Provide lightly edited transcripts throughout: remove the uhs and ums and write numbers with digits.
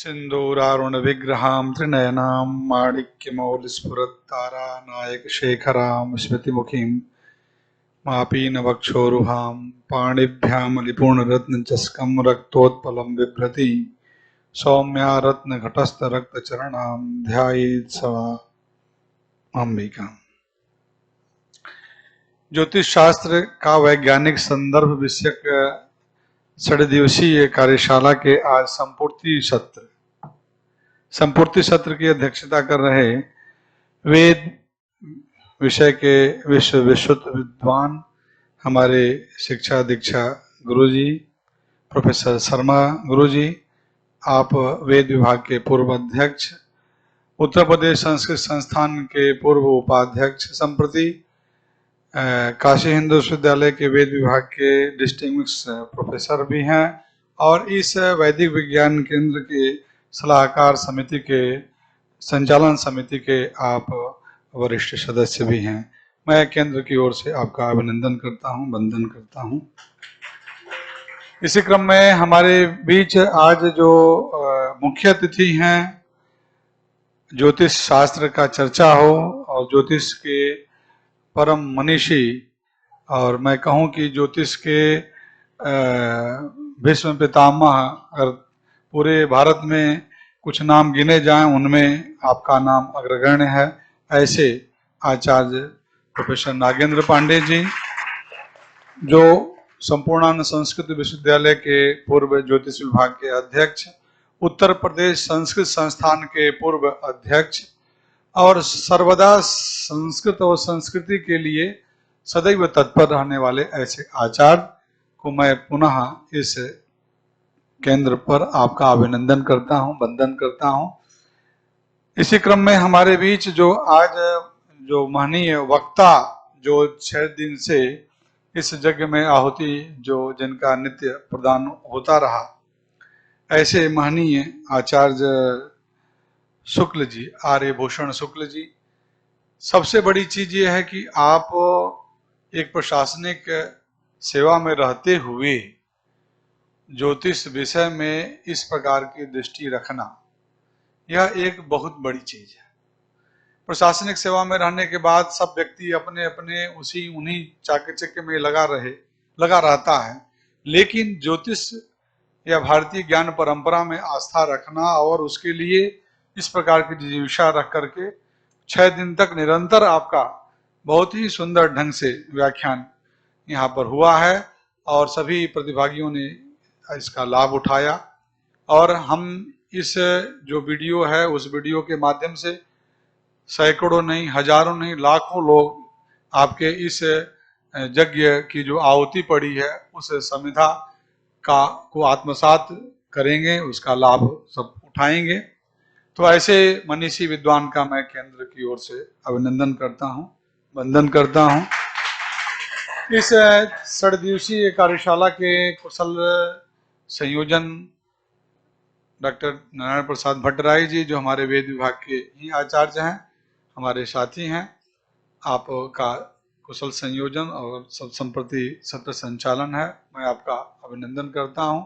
सिंदूरारुण विग्रहां त्रिनयनां माणिक्यमौलिस्फुरत्तारा नायकशेखरां स्मृतिमुखीं मापीनवक्षोरुहां पाणिभ्यामलिपूर्णरत्नचस्कं रक्तोत्पलं बिभ्रति सौम्या रत्नघटस्थरक्तचरणां ध्यायेत् सदा अम्बिकाम्। ज्योतिष शास्त्र का वैज्ञानिक संदर्भ विषयक 6 दिवसीय कार्यशाला के आज संपूर्ति सत्र की अध्यक्षता कर रहे वेद विषय के विश्वविश्रुत विद्वान हमारे शिक्षा दीक्षा गुरुजी प्रोफेसर शर्मा गुरुजी, आप वेद विभाग के पूर्व अध्यक्ष, उत्तर प्रदेश संस्कृत संस्थान के पूर्व उपाध्यक्ष, संप्रति काशी हिंदू विश्वविद्यालय के वेद विभाग के डिस्टिंग्विश्ड प्रोफेसर भी हैं और इस वैदिक विज्ञान केंद्र के सलाहकार समिति के संचालन समिति के आप वरिष्ठ सदस्य भी हैं। मैं केंद्र की ओर से आपका अभिनंदन करता हूं, वंदन करता हूं। इसी क्रम में हमारे बीच आज जो मुख्य अतिथि हैं, ज्योतिष शास्त्र का चर्चा हो और ज्योतिष के परम मनीषी और मैं कहूं कि ज्योतिष के भीष्म पितामह, अगर पूरे भारत में कुछ नाम गिने जाएं उनमें आपका नाम अग्रगण्य है। ऐसे आचार्य प्रोफेसर नागेंद्र पांडे जी, जो संपूर्णानंद संस्कृत विश्वविद्यालय के पूर्व ज्योतिष विभाग के अध्यक्ष, उत्तर प्रदेश संस्कृत संस्थान के पूर्व अध्यक्ष और सर्वदा संस्कृत और संस्कृति के लिए सदैव तत्पर रहने वाले ऐसे आचार्य को मैं पुनः इस केंद्र पर आपका अभिनंदन करता हूं, वंदन करता हूं। इसी क्रम में हमारे बीच जो आज जो महनीय वक्ता जो 6 दिन से इस यज्ञ में आहुति जो जिनका नित्य प्रदान होता रहा, ऐसे महनीय आचार्य शुक्ल जी, आर्यभूषण शुक्ल जी। सबसे बड़ी चीज ये है कि आप एक प्रशासनिक सेवा में रहते हुए ज्योतिष विषय में इस प्रकार की दृष्टि रखना, यह एक बहुत बड़ी चीज है। प्रशासनिक सेवा में रहने के बाद सब व्यक्ति अपने अपने उन्हीं चाकचक्य में लगा रहता है, लेकिन ज्योतिष या भारतीय ज्ञान परंपरा में आस्था रखना और उसके लिए इस प्रकार की जिज्ञासा रख करके 6 दिन तक निरंतर आपका बहुत ही सुंदर ढंग से व्याख्यान यहाँ पर हुआ है और सभी प्रतिभागियों ने इसका लाभ उठाया। और हम इस जो वीडियो है उस वीडियो के माध्यम से सैकड़ों नहीं, हजारों नहीं, लाखों लोग आपके इस यज्ञ की जो आहुति पड़ी है उस समिधा को आत्मसात करेंगे, उसका लाभ सब उठाएंगे। तो ऐसे मनीषी विद्वान का मैं केंद्र की ओर से अभिनंदन करता हूं, वंदन करता हूं। इस 6 दिवसीय कार्यशाला के कुशल संयोजन डॉक्टर नारायण प्रसाद भट्टराय जी, जो हमारे वेद विभाग के ही आचार्य हैं, हमारे साथी हैं। आपका कुशल संयोजन और संप्रति सत्र संचालन है, मैं आपका अभिनंदन करता हूं।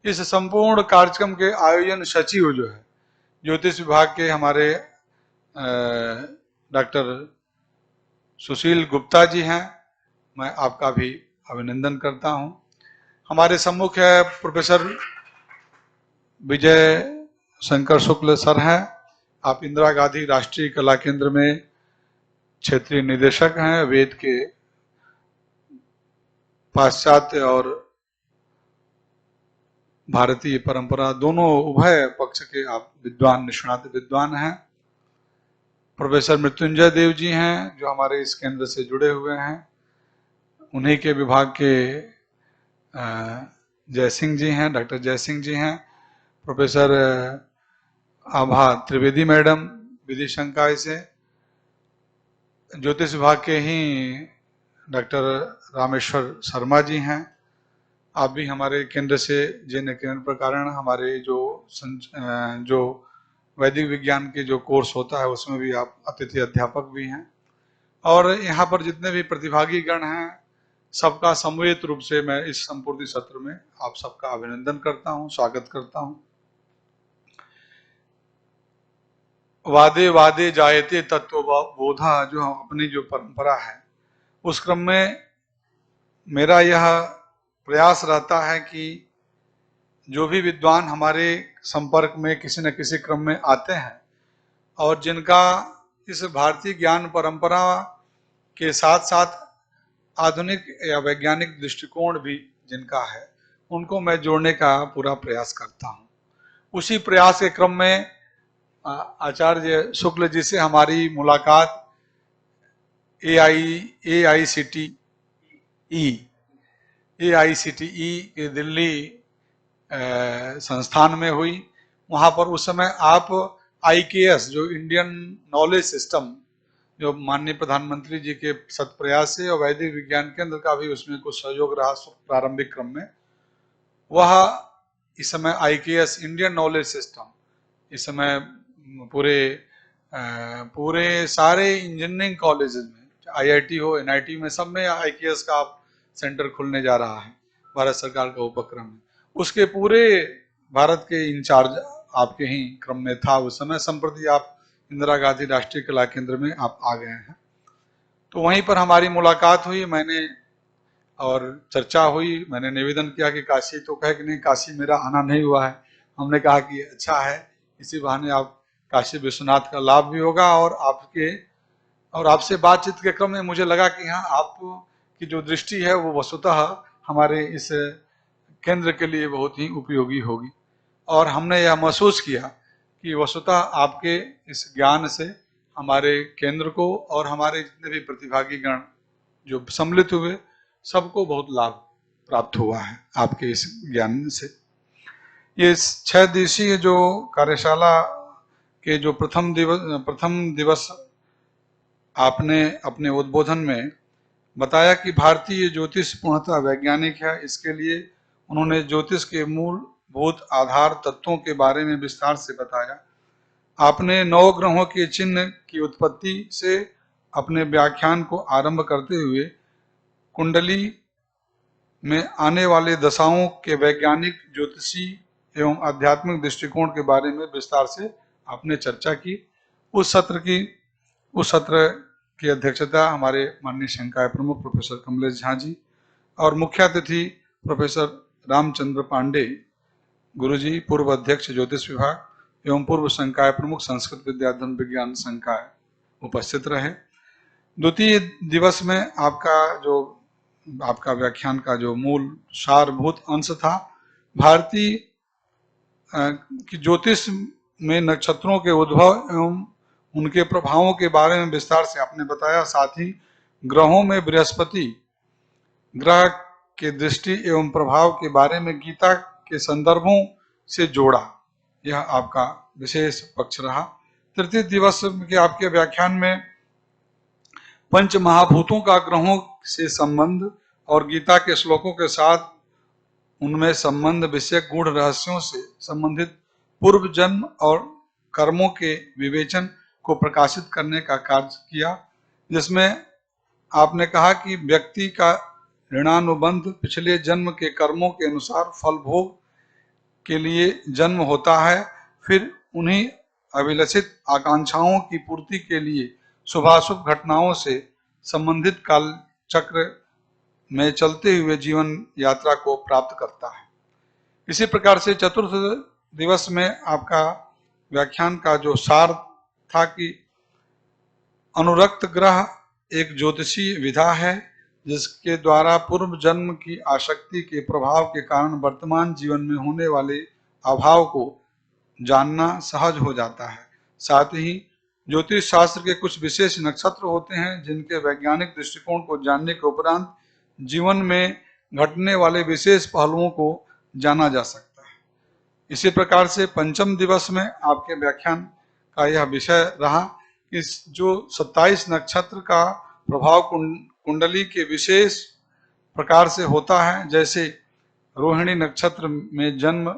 इस संपूर्ण कार्यक्रम के आयोजन सचिव जो है ज्योतिष विभाग के हमारे डॉक्टर सुशील गुप्ता जी हैं, मैं आपका भी अभिनंदन करता हूं। हमारे सम्मुख है प्रोफेसर विजय शंकर शुक्ल सर हैं। आप इंदिरा गांधी राष्ट्रीय कला केंद्र में क्षेत्रीय निदेशक हैं। वेद के पाश्चात्य और भारतीय परंपरा दोनों उभय पक्ष के आप विद्वान, निष्णात विद्वान हैं। प्रोफेसर मृत्युंजय देव जी हैं, जो हमारे इस केंद्र से जुड़े हुए हैं। उन्हीं के विभाग के जयसिंह जी हैं, डॉक्टर जयसिंह जी हैं। प्रोफेसर आभा त्रिवेदी मैडम विधि संकाय से, ज्योतिष विभाग के ही डॉक्टर रामेश्वर शर्मा जी हैं। आप भी हमारे केंद्र से जिन केंद्र प्रकारण हमारे जो वैदिक विज्ञान के जो कोर्स होता है उसमें भी आप अतिथि अध्यापक भी हैं। और यहाँ पर जितने भी प्रतिभागी गण हैं सबका सम्मिलित रूप से मैं इस संपूर्ति सत्र में आप सबका अभिनंदन करता हूँ, स्वागत करता हूँ। वादे वादे जायते तत्व बोधा, जो अपनी जो परंपरा है, उस क्रम में मेरा यह प्रयास रहता है कि जो भी विद्वान हमारे संपर्क में किसी न किसी क्रम में आते हैं और जिनका इस भारतीय ज्ञान परंपरा के साथ साथ आधुनिक या वैज्ञानिक दृष्टिकोण भी जिनका है, उनको मैं जोड़ने का पूरा प्रयास करता हूँ। उसी प्रयास के क्रम में आचार्य शुक्ल जी से हमारी मुलाकात AICTE के दिल्ली संस्थान में हुई। वहाँ पर उस समय आप IKS, जो इंडियन नॉलेज सिस्टम, जो माननीय प्रधानमंत्री जी के सत्प्रयास से और वैदिक विज्ञान केंद्र का भी उसमें कुछ सहयोग रहा प्रारंभिक क्रम में, वह इस समय IKS इंडियन नॉलेज सिस्टम इस समय पूरे सारे इंजीनियरिंग कॉलेजेस में, IIT हो, NIT में, सब में IKS का सेंटर खुलने जा रहा है। भारत सरकार का उपक्रम है। उसके पूरे भारत के इंचार्ज आपके ही क्रम में था उस समय। संप्रति आप इंदिरा गांधी राष्ट्रीय कला केंद्र में आप आ गए हैं, तो वहीं पर हमारी मुलाकात हुई, मैंने और चर्चा हुई। मैंने निवेदन किया कि काशी, तो कहे कि नहीं, काशी मेरा आना नहीं हुआ है। हमने कहा कि अच्छा है, इसी बहाने आप काशी विश्वनाथ का लाभ भी होगा और आपसे बातचीत के क्रम में मुझे लगा कि हाँ, आपकी जो दृष्टि है वो वस्तुतः हमारे इस केंद्र के लिए बहुत ही उपयोगी होगी। और हमने यह महसूस किया कि वस्तुतः आपके इस ज्ञान से हमारे केंद्र को और हमारे जितने भी प्रतिभागी गण जो सम्मिलित हुए, सबको बहुत लाभ प्राप्त हुआ है आपके इस ज्ञान से। ये 6 दिवसीय जो कार्यशाला के जो प्रथम दिवस आपने अपने उद्बोधन में बताया कि भारतीय ज्योतिष पूर्णतः वैज्ञानिक है। इसके लिए उन्होंने ज्योतिष के मूलभूत आधार तत्वों के बारे में विस्तार से बताया। आपने 9 ग्रहों के चिन्ह की उत्पत्ति से अपने व्याख्यान को आरंभ करते हुए कुंडली में आने वाले दशाओं के वैज्ञानिक, ज्योतिषी एवं आध्यात्मिक दृष्टिकोण के बारे में विस्तार से आपने चर्चा की। उस सत्र की अध्यक्षता हमारे माननीय संकाय प्रमुख प्रोफेसर कमलेश झा जी और मुख्य अतिथि प्रोफेसर रामचंद्र पांडे गुरुजी, पूर्व अध्यक्ष ज्योतिष विभाग एवं पूर्व संकाय प्रमुख संस्कृत विद्याधन विज्ञान संकाय, उपस्थित रहे। द्वितीय दिवस में आपका व्याख्यान का जो मूल सारभूत अंश था, भारतीय की ज्योतिष में नक्षत्रों के उद्भव एवं उनके प्रभावों के बारे में विस्तार से आपने बताया। साथ ही ग्रहों में बृहस्पति ग्रह के दृष्टि एवं प्रभाव के बारे में गीता के संदर्भों से जोड़ा, यह आपका विशेष पक्ष रहा। तृतीय दिवस के आपके व्याख्यान में पंच महाभूतों का ग्रहों से संबंध और गीता के श्लोकों के साथ उनमें संबंध विषयक गूढ़ रहस्यों से संबंधित पूर्व जन्म और कर्मों के विवेचन को प्रकाशित करने का कार्य किया, जिसमें आपने कहा कि व्यक्ति का ऋणानुबंध पिछले जन्म के कर्मों के अनुसार फल भोग के लिए जन्म होता है, फिर उन्हीं अभिलषित आकांक्षाओं की पूर्ति के लिए शुभाशुभ घटनाओं से संबंधित काल चक्र में चलते हुए जीवन यात्रा को प्राप्त करता है। इसी प्रकार से चतुर्थ दिवस में आपका व्याख्यान का जो सार था कि अनुरक्त ग्रह एक ज्योतिषीय विधा है, जिसके द्वारा पूर्व जन्म की आसक्ति के प्रभाव के कारण वर्तमान जीवन में होने वाले अभाव को जानना सहज हो जाता है। साथ ही ज्योतिष शास्त्र के कुछ विशेष नक्षत्र होते हैं, जिनके वैज्ञानिक दृष्टिकोण को जानने के उपरांत जीवन में घटने वाले विशेष पहलुओं को जाना जा सकता है। इसी प्रकार से पंचम दिवस में आपके व्याख्यान का यह विषय रहा कि जो 27 नक्षत्र का प्रभाव कुंडली के विशेष प्रकार से होता है, जैसे रोहिणी नक्षत्र में जन्म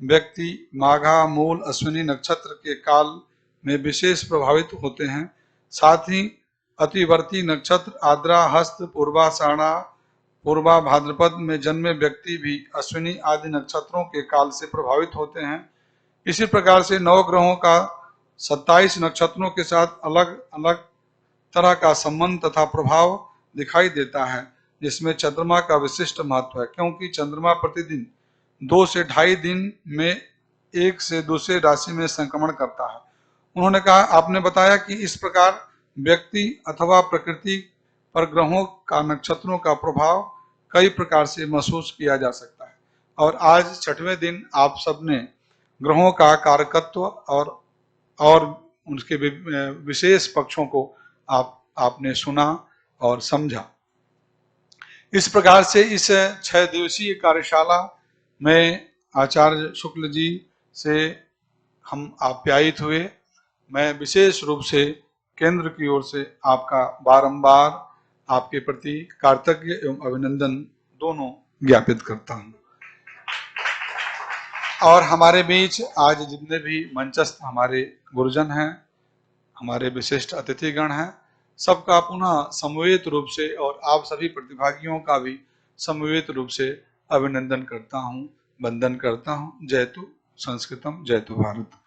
व्यक्ति माघा, मूल, अश्विनी नक्षत्र के काल में विशेष प्रभावित होते हैं। साथ ही अतिवर्ती नक्षत्र आद्रा, हस्त, पूर्वाषाढ़ा, पूर्वा भाद्रपद में जन्मे व्यक्ति भी अश्विनी आदि नक्षत्रों के काल से प्रभावित होते हैं। इसी प्रकार से 9 ग्रहों का 27 नक्षत्रों के साथ अलग अलग तरह का संबंध तथा प्रभाव दिखाई देता है, जिसमें चंद्रमा का विशिष्ट महत्व है, क्योंकि चंद्रमा प्रतिदिन 2 से 2.5 दिन में एक से दूसरे राशि में संक्रमण करता है। उन्होंने कहा, आपने बताया कि इस प्रकार व्यक्ति अथवा प्रकृति पर ग्रहों का नक्षत्रों का प्रभाव कई प्रकार से महसूस किया जा सकता है, और आज 6वें दिन आप सबने ग्रहों का कारकत्व और उनके विशेष पक्षों को आपने सुना और समझा। इस प्रकार से इस 6 दिवसीय कार्यशाला में आचार्य शुक्ल जी से हम आप्यायित हुए। मैं विशेष रूप से केंद्र की ओर से आपका बारंबार आपके प्रति कृतज्ञ एवं अभिनंदन दोनों ज्ञापित करता हूं। और हमारे बीच आज जितने भी मंचस्थ हमारे गुरुजन हैं, हमारे विशिष्ट अतिथिगण हैं, सबका पुनः समवेत रूप से और आप सभी प्रतिभागियों का भी समवेत रूप से अभिनंदन करता हूं, वंदन करता हूं। जयतु संस्कृतम, जयतु भारत।